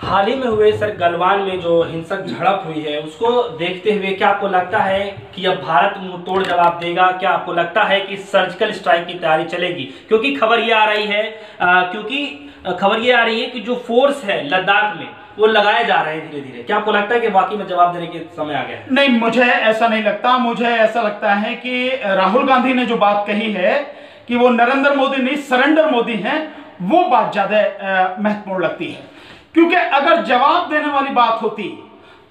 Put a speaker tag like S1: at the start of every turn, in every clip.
S1: हाल ही में हुए सर गलवान में जो हिंसक झड़प हुई है उसको देखते हुए क्या आपको लगता है कि अब भारत मुंह तोड़ जवाब देगा? क्या आपको लगता है कि सर्जिकल स्ट्राइक की तैयारी चलेगी? क्योंकि खबर ये आ रही है कि जो फोर्स है लद्दाख में वो लगाए जा रहे हैं धीरे धीरे। क्या आपको लगता है कि वाकई में जवाब देने के समय आ गया है?
S2: नहीं, मुझे ऐसा नहीं लगता। मुझे ऐसा लगता है कि राहुल गांधी ने जो बात कही है कि वो नरेंद्र मोदी नहीं सरेंडर मोदी हैं, वो बात ज्यादा महत्वपूर्ण लगती है। क्योंकि अगर जवाब देने वाली बात होती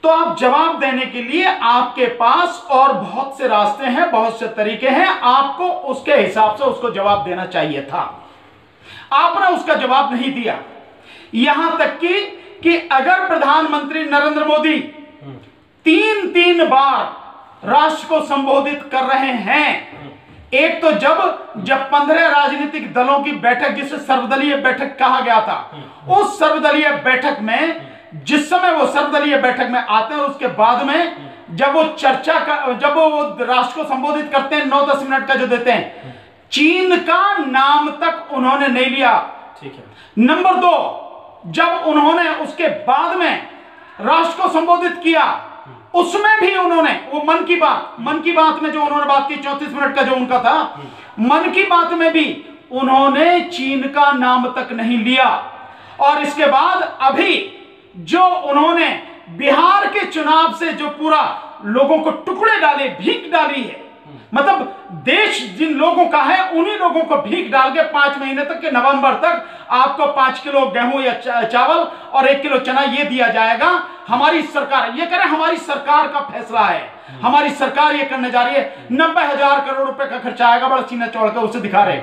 S2: तो आप जवाब देने के लिए आपके पास और बहुत से रास्ते हैं, बहुत से तरीके हैं, आपको उसके हिसाब से उसको जवाब देना चाहिए था। आपने उसका जवाब नहीं दिया। यहां तक कि अगर प्रधानमंत्री नरेंद्र मोदी तीन बार राष्ट्र को संबोधित कर रहे हैं, एक तो जब 15 राजनीतिक दलों की बैठक, जिसे सर्वदलीय बैठक कहा गया था, उस सर्वदलीय बैठक में जिस समय वो सर्वदलीय बैठक में आते हैं, उसके बाद में जब वो राष्ट्र को संबोधित करते हैं 9-10 मिनट का जो देते हैं, चीन का नाम तक उन्होंने नहीं लिया।
S1: ठीक है।
S2: नंबर 2, जब उन्होंने उसके बाद में राष्ट्र को संबोधित किया, उसमें भी उन्होंने वो मन की बात में जो उन्होंने बात की 34 मिनट का जो उनका था, मन की बात में भी उन्होंने चीन का नाम तक नहीं लिया। और इसके बाद अभी जो उन्होंने बिहार के चुनाव से जो पूरा लोगों को टुकड़े डाले, भीख डाली है, मतलब देश जिन लोगों का है उन्हीं लोगों को भीख डाल के 5 महीने तक के नवंबर तक आपको 5 किलो गेहूं या चावल और 1 किलो चना ये दिया जाएगा। हमारी सरकार ये करे, हमारी सरकार का फैसला है, हमारी सरकार ये करने जा रही है, 90,000 करोड़ रुपए का खर्चा आएगा, बड़ा सीना चौड़ के उसे दिखा रहे।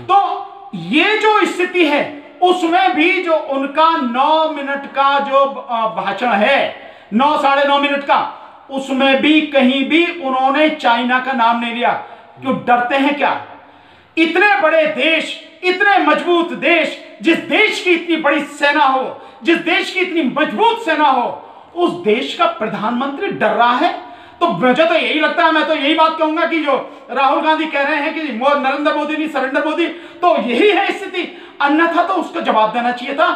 S2: तो ये जो स्थिति है उसमें भी जो उनका 9 मिनट का जो भाषण है, 9-9.5 मिनट का, उसमें भी कहीं भी उन्होंने चाइना का नाम नहीं लिया। क्यों डरते हैं क्या? इतने बड़े देश, इतने मजबूत देश, जिस देश की इतनी बड़ी सेना हो, जिस देश की इतनी मजबूत सेना हो, उस देश का प्रधानमंत्री डर रहा है। तो मुझे तो यही लगता है, मैं तो यही बात कहूंगा कि जो राहुल गांधी कह रहे हैं कि नरेंद्र मोदी नहीं सरेंडर मोदी, तो यही है स्थिति। अन्यथा तो उसको जवाब देना चाहिए था,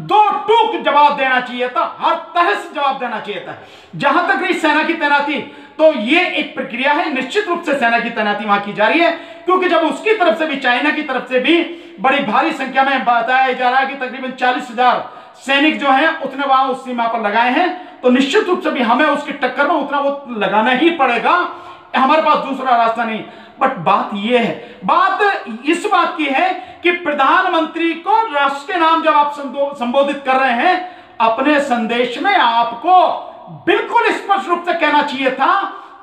S2: 2 टूक जवाब देना चाहिए था, हर तरह से जवाब देना चाहिए था। जहां तक रही सेना की तैनाती, तो ये एक प्रक्रिया है, निश्चित रूप से सेना की तैनाती वहां की जा रही है, क्योंकि जब उसकी तरफ से भी, चाइना की तरफ से भी बड़ी भारी संख्या में बताया जा रहा है कि तकरीबन 40,000 सैनिक जो हैं उतने वहां उस सीमा पर लगाए हैं, तो निश्चित रूप से भी हमें उसकी टक्कर में उतना वो लगाना ही पड़ेगा, हमारे पास दूसरा रास्ता नहीं। बट बात यह है, बात इस बात की है कि प्रधानमंत्री को राष्ट्र के नाम जब आप संबोधित कर रहे हैं, अपने संदेश में आपको बिल्कुल स्पष्ट रूप से कहना चाहिए था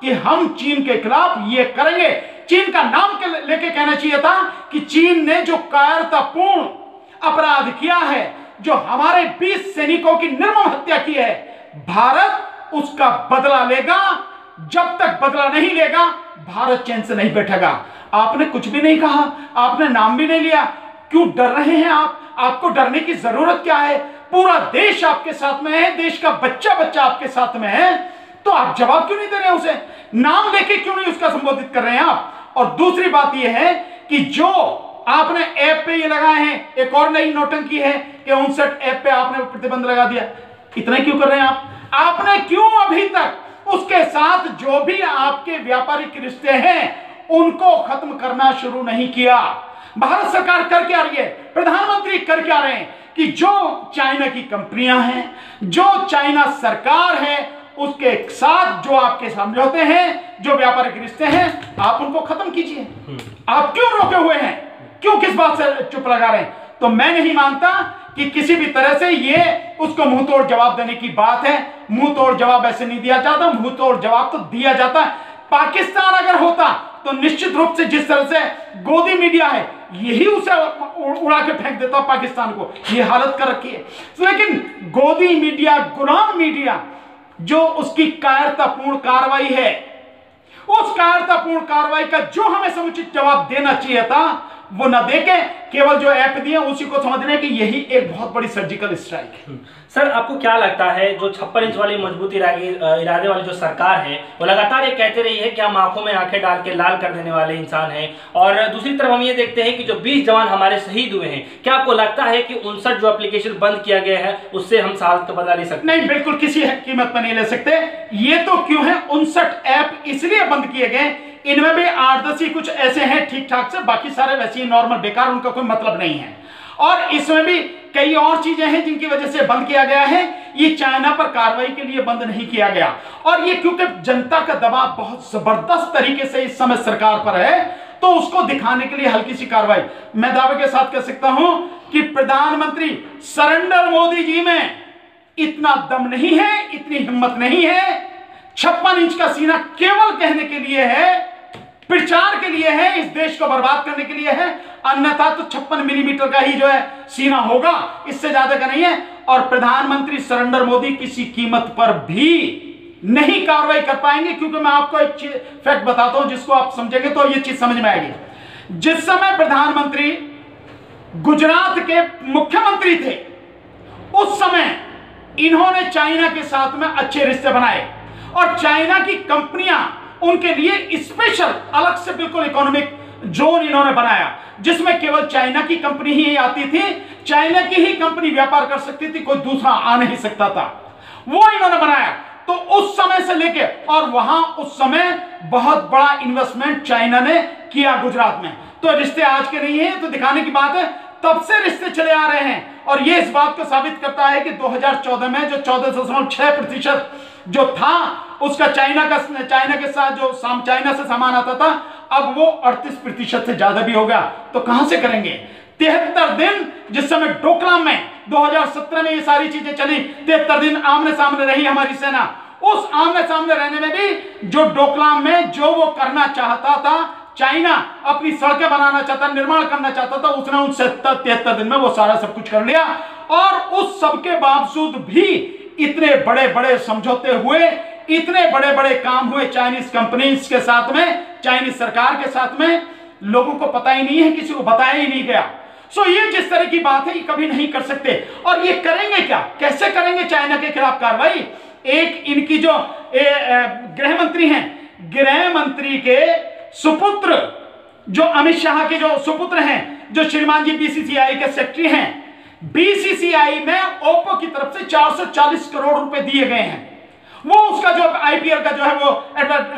S2: कि हम चीन के खिलाफ ये करेंगे। चीन का नाम लेके कहना चाहिए था कि चीन ने जो कायरतापूर्ण अपराध किया है, जो हमारे 20 सैनिकों की निर्मम हत्या की है, भारत उसका बदला लेगा। जब तक बदला नहीं लेगा, भारत चैन से नहीं बैठेगा। आपने कुछ भी नहीं कहा, आपने नाम भी नहीं लिया। क्यों डर रहे हैं आप? आपको डरने की जरूरत क्या है? पूरा देश आपके साथ में है, देश का बच्चा बच्चा आपके साथ में है, तो आप जवाब क्यों नहीं दे रहे? उसे नाम लेके क्यों नहीं उसका संबोधित कर रहे हैं आप? और दूसरी बात यह है कि जो आपने ऐप पे ये लगाए हैं, एक और नई नौटंकी है कि 59 ऐप पे आपने प्रतिबंध लगा दिया। इतना क्यों कर रहे हैं आप? आपने क्यों अभी तक उसके साथ जो भी आपके व्यापारिक रिश्ते हैं उनको खत्म करना शुरू नहीं किया? भारत सरकार कर क्या रही है, प्रधानमंत्री कर क्या रहे हैं कि जो चाइना की कंपनियां हैं, जो चाइना सरकार है, उसके साथ जो आपके समझौते हैं, जो व्यापारिक रिश्ते हैं, आप उनको खत्म कीजिए। आप क्यों रोके हुए हैं? क्यों किस बात से चुप लगा रहे हैं? तो मैं नहीं मानता कि किसी भी तरह से ये उसको मुंह तोड़ जवाब देने की बात है। मुंह तोड़ जवाब ऐसे नहीं दिया जाता, मुंह तोड़ जवाब तो दिया जाता है। पाकिस्तान अगर होता तो निश्चित रूप से जिस तरह से गोदी मीडिया है, यही उसे उड़ा के फेंक देता पाकिस्तान को, ये हालत कर रखी है। लेकिन गोदी मीडिया, गुलाम मीडिया, जो उसकी कायरतापूर्ण कार्रवाई है, उस कायरतापूर्ण कार्रवाई का जो हमें समुचित जवाब देना चाहिए था, वो न देके केवल जो ऐप दिए उसी को समझ रहे हैं कि यही एक बहुत बड़ी सर्जिकल स्ट्राइक है।
S1: सर, आपको क्या लगता है जो 56 इंच वाली मजबूत इरादे वाली जो सरकार है वो लगातार ये कहते रही है कि हम आंखों में आंखें डाल के लाल कर देने वाले इंसान हैं, और दूसरी तरफ हम ये देखते हैं कि जो 20 जवान हमारे शहीद हुए हैं, क्या आपको लगता है कि 59 जो एप्लीकेशन बंद किया गया है उससे हम हालत का बदला ले सकते?
S2: नहीं, बिल्कुल किसी कीमत पर नहीं ले सकते। ये तो क्यों है 59 ऐप इसलिए बंद किए गए, इनमें भी 8-10 ही कुछ ऐसे हैं ठीक ठाक से, बाकी सारे वैसे ही नॉर्मल बेकार, उनका कोई मतलब नहीं है। और इसमें भी कई और चीजें हैं जिनकी वजह से बंद किया गया है। ये चाइना पर कार्रवाई के लिए बंद नहीं किया गया, और ये क्योंकि जनता का दबाव बहुत जबरदस्त तरीके से इस समय सरकार पर है, तो उसको दिखाने के लिए हल्की सी कार्रवाई। मैं दावे के साथ कह सकता हूं कि प्रधानमंत्री सरेंडर मोदी जी में इतना दम नहीं है, इतनी हिम्मत नहीं है। 56 इंच का सीना केवल कहने के लिए है, प्रचार के लिए है, इस देश को बर्बाद करने के लिए है, अन्यथा तो 56 मिलीमीटर का ही जो है सीना होगा, इससे ज्यादा का नहीं है। और प्रधानमंत्री सरेंडर मोदी किसी कीमत पर भी नहीं कार्रवाई कर पाएंगे, क्योंकि मैं आपको एक फैक्ट बताता हूं जिसको आप समझेंगे तो ये चीज समझ में आएगी। जिस समय प्रधानमंत्री गुजरात के मुख्यमंत्री थे, उस समय इन्होंने चाइना के साथ में अच्छे रिश्ते बनाए, और चाइना की कंपनियां उनके लिए स्पेशल अलग से बिल्कुल इकोनॉमिक जोन इन्होंने बनाया, जिसमें केवल चाइना की कंपनी ही आती थी, चाइना की ही कंपनी व्यापार कर सकती थी, कोई दूसरा आ नहीं सकता था, वो इन्होंने बनाया। तो उस समय से लेके, और वहां उस समय बहुत बड़ा इन्वेस्टमेंट चाइना ने किया गुजरात में। तो रिश्ते आज के नहीं है, तो दिखाने की बात है, तब से रिश्ते चले आ रहे हैं। और ये इस बात को साबित करता है कि 2014 में जो 14.6% जो था उसका चाइना के साथ जो चाइना से सामान आता था, अब वो 38% से ज्यादा भी हो गया। तो कहां से करेंगे? 73 दिन जिस समय डोकलाम में 2017 में ये सारी चीजें चली, 73 दिन आमने सामने रही हमारी सेना। उस आमने सामने रहने में भी जो डोकलाम में जो वो करना चाहता था, चाइना अपनी सड़कें बनाना चाहता, निर्माण करना चाहता था, उसने उन 73 दिन में वो सारा सब कुछ कर लिया। और उस सब के बावजूद भी इतने बड़े बड़े समझौते हुए, इतने बड़े बड़े काम हुए चाइनीज कंपनीज के साथ में, चाइनीज सरकार के साथ में, लोगों को पता ही नहीं है, किसी को बताया ही नहीं गया। सो ये जिस तरह की बात है ये कभी नहीं कर सकते। और ये करेंगे क्या, कैसे करेंगे चाइना के खिलाफ कार्रवाई? एक इनकी जो गृह मंत्री हैं, गृह मंत्री के सुपुत्र, जो अमित शाह के जो सुपुत्र हैं, जो श्रीमान जी बीसीसीआई के सेक्रेटरी हैं, बीसीसीआई में ओप्पो की तरफ से 440 करोड़ रुपए दिए गए हैं। वो उसका जो आईपीएल का जो है वो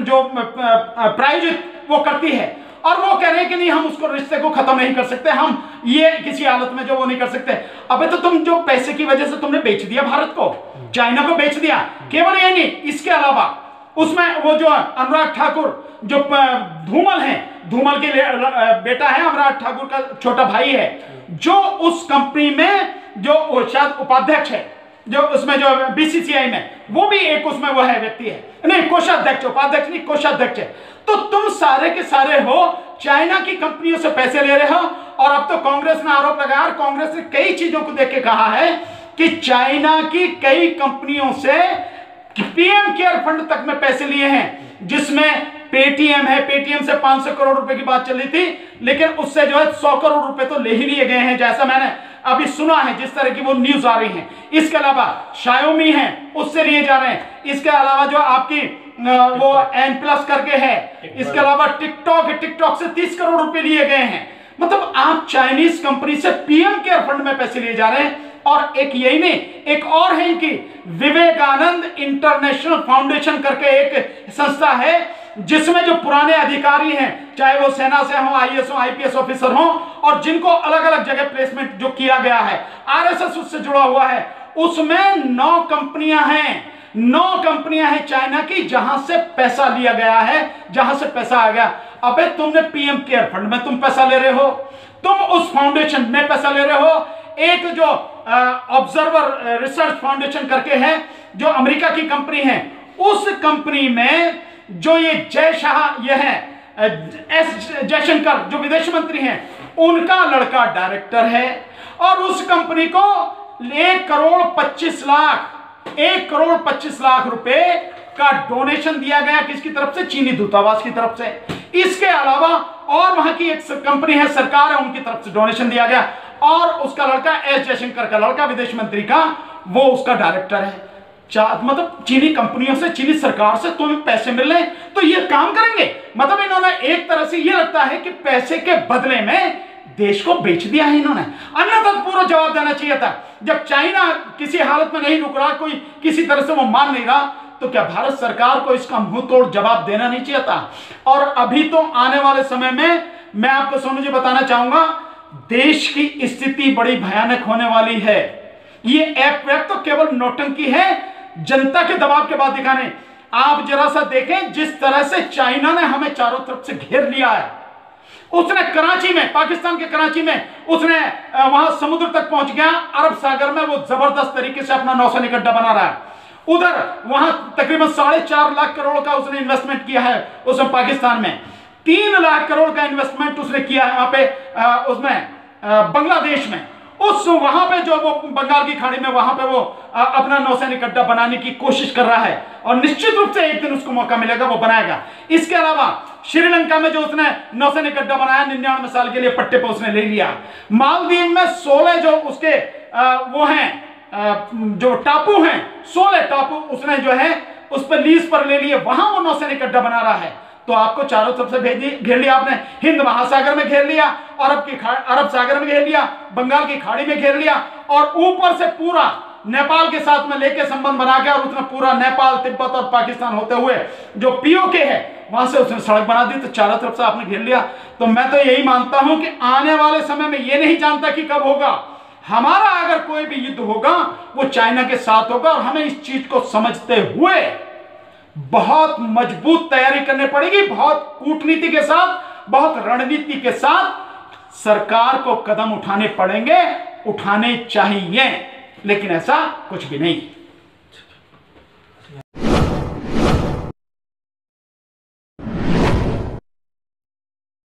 S2: जो प्रायोजित वो करती है, और वो कह रहे हैं कि नहीं हम उसको रिश्ते को खत्म नहीं कर सकते, हम ये किसी हालत में जो वो नहीं कर सकते। अबे तो तुम जो पैसे की वजह से तुमने बेच दिया भारत को, चाइना को बेच दिया। केवल ये नहीं, इसके अलावा उसमें वो जो अनुराग ठाकुर जो धूमल है, धूमल के बेटा है, अनुराग ठाकुर का छोटा भाई है, जो उस कंपनी में जो शायद उपाध्यक्ष है, जो उसमें जो बीसीसीआई में, वो भी एक उसमें वो है व्यक्ति है, नहीं कोषाध्यक्ष, उपाध्यक्ष नहीं कोषाध्यक्ष है। तो तुम सारे के सारे हो चाइना की कंपनियों से पैसे ले रहे हो। और अब तो कांग्रेस ने आरोप लगाया, और कांग्रेस ने कई चीजों को देख के कहा है कि चाइना की कई कंपनियों से पीएम केयर फंड तक में पैसे लिए हैं, जिसमें पेटीएम है, पेटीएम से 500 करोड़ रुपए की बात चल रही थी, लेकिन उससे जो है 100 करोड़ रुपए तो ले ही लिए गए हैं, जैसा मैंने अभी सुना है, जिस तरह की वो न्यूज आ रही है। इसके अलावा शायोमी है, उससे लिए जा रहे हैं। इसके अलावा जो आपकी वो N+ करके है, इसके अलावा टिकटॉक से 30 करोड़ रुपए लिए गए हैं। मतलब आप चाइनीज कंपनी से पीएम केयर फंड में पैसे लिए जा रहे हैं। और एक यही नहीं, एक और है इनकी विवेकानंद इंटरनेशनल फाउंडेशन करके एक संस्था है, जिसमें जो पुराने अधिकारी हैं, चाहे वो सेना से हो, आईएएस हो, आईपीएस ऑफिसर हो, और जिनको अलग अलग जगह प्लेसमेंट जो किया गया है, आरएसएस उससे जुड़ा हुआ है, उसमें 9 कंपनियां हैं, 9 कंपनियां हैं चाइना की, जहां से पैसा लिया गया है, जहां से पैसा आ गया। अबे तुमने पीएम केयर फंड में तुम पैसा ले रहे हो, तुम उस फाउंडेशन में पैसा ले रहे हो। एक जो ऑब्जर्वर रिसर्च फाउंडेशन करके है, जो अमेरिका की कंपनी है, उस कंपनी में जो ये जय शाह ये है, एस जयशंकर जो विदेश मंत्री हैं, उनका लड़का डायरेक्टर है। और उस कंपनी को 1 करोड़ 25 लाख रुपए का डोनेशन दिया गया, किसकी तरफ से? चीनी दूतावास की तरफ से। इसके अलावा और वहां की एक कंपनी है, सरकार है, उनकी तरफ से डोनेशन दिया गया और उसका लड़का एस जयशंकर का लड़का, विदेश मंत्री का, वो उसका डायरेक्टर है। मतलब चीनी कंपनियों से, चीनी सरकार से तुम्हें पैसे मिल रहे तो ये काम करेंगे। मतलब इन्होंने एक तरह से ये लगता है कि पैसे के बदले में देश को बेच दिया है इन्होंने, अन्यथा पूरा जवाब देना चाहिए था। जब चाइना किसी हालत में नहीं रुक रहा, कोई किसी तरह से वो मान नहीं रहा, तो क्या भारत सरकार को इसका मुंह तोड़ जवाब देना नहीं चाहिए था? और अभी तो आने वाले समय में मैं आपको सोनू जी बताना चाहूंगा, देश की स्थिति बड़ी भयानक होने वाली है। ये ऐप तो केवल नौटंकी है, जनता के दबाव के बाद दिखाने। आप जरा सा देखें जिस तरह से चाइना ने हमें चारों तरफ से घेर लिया है। उसने कराची में, पाकिस्तान के कराची में, उसने वहां समुद्र तक पहुंच गया, अरब सागर में वो जबरदस्त तरीके से अपना नौसैनिक अड्डा बना रहा है। उधर वहां तकरीबन 4.5 लाख करोड़ का उसने इन्वेस्टमेंट किया है, उसमें पाकिस्तान में 3 लाख करोड़ का इन्वेस्टमेंट उसने किया है वहां पे उसमें बांग्लादेश में। उस वहां पे जो वो बंगाल की खाड़ी में वहां पे वो अपना नौसैनिक अड्डा बनाने की कोशिश कर रहा है और निश्चित रूप से एक दिन उसको मौका मिलेगा, वो बनाएगा। इसके अलावा श्रीलंका में जो उसने नौसैनिक अड्डा बनाया 99 साल के लिए पट्टे पर उसने ले लिया। मालदीव में 16 जो उसके वो हैं जो टापू हैं, 16 टापू उसने जो है उस पर लीज पर ले लिए, वहां वो नौसैनिक अड्डा बना रहा है। तो आपको चारों तरफ से घेर लिया आपने, हिंद महासागर में घेर लिया, अरब सागर में घेर लिया, बंगाल की खाड़ी में घेर लिया और ऊपर से पूरा नेपाल के साथ में लेके संबंध बना के और उसने पूरा नेपाल, तिब्बत और पाकिस्तान होते हुए जो पीओके है वहां से उसने सड़क बना दी। तो चारों तरफ से आपने घेर लिया। तो मैं तो यही मानता हूं कि आने वाले समय में ये नहीं जानता कि कब होगा, हमारा अगर कोई भी युद्ध होगा वो चाइना के साथ होगा और हमें इस चीज को समझते हुए बहुत मजबूत तैयारी करनी पड़ेगी, बहुत कूटनीति के साथ, बहुत रणनीति के साथ सरकार को कदम उठाने पड़ेंगे, उठाने चाहिए, लेकिन ऐसा कुछ भी नहीं।